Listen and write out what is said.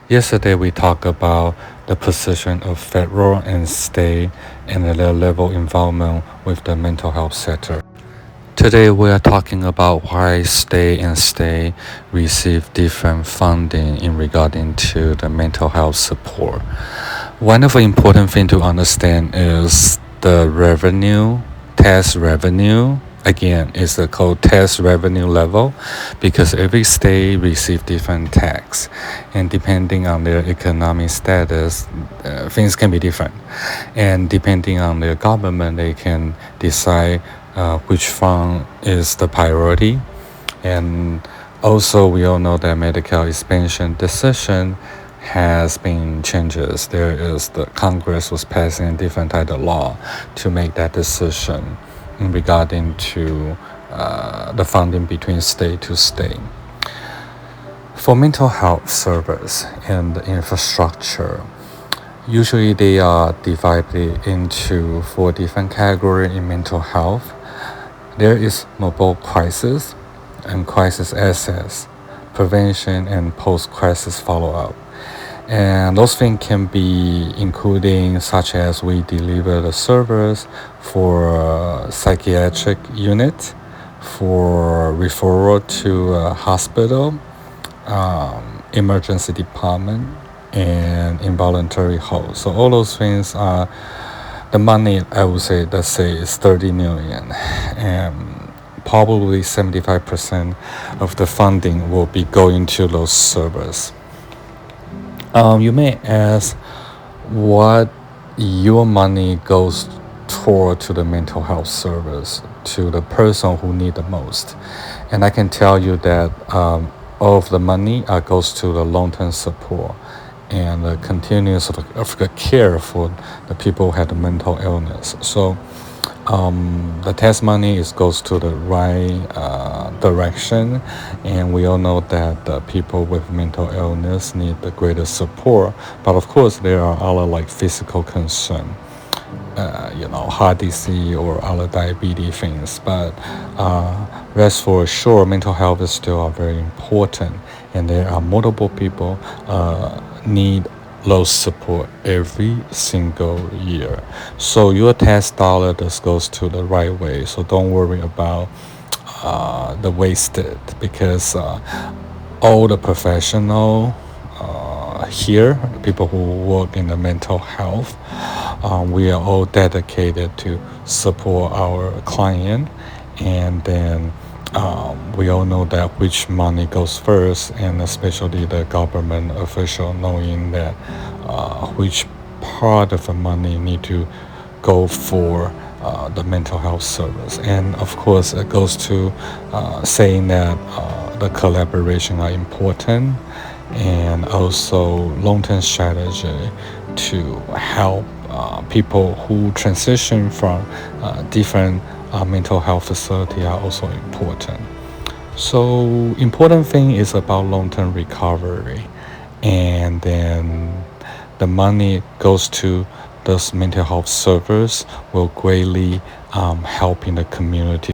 Yesterday we talked about the position of federal and state and their level involvement with the mental health sector. Today we are talking about why state receive different funding in regarding to the mental health support. One of the important thing to understand is the revenue, tax revenue. Again, it's called tax revenue level because every state receive different tax, and depending on their economic status, things can be different. And depending on their government, they can decide which fund is the priority. And also, we all know that medical expansion decision has been changes. There is the Congress was passing different type of law to make that decision in regarding to the funding between state to state. For mental health service and infrastructure, usually they are divided into 4 different categories in mental health. There is mobile crisis and crisis access, prevention and post-crisis follow-up. And those things can be including such as we deliver the servers for psychiatric unit, for referral to a hospital, emergency department, and involuntary hold. So all those things are the money. I would say, let's say, is 30 million, and probably 75% of the funding will be going to those servers. You may ask what your money goes toward to the mental health service, to the person who need the most. And I can tell you that all of the money goes to the long-term support and the continuous of the care for the people who have the mental illness. So the test money goes to the right direction, and we all know that the people with mental illness need the greatest support. But of course, there are other like physical concern, heart disease or other diabetes things. But rest for sure, mental health is still very important, and there are multiple people need low support every single year. So your tax dollar just goes to the right way. So don't worry about the wasted, because all the professional here, the people who work in the mental health, we are all dedicated to support our client. And then we all know that which money goes first, and especially the government official knowing that which part of the money need to go for the mental health service. And of course, it goes to saying that the collaboration are important, and also long-term strategy to help people who transition from different mental health facility are also important. So important thing is about long-term recovery, and then the money goes to those mental health servers will greatly help in the community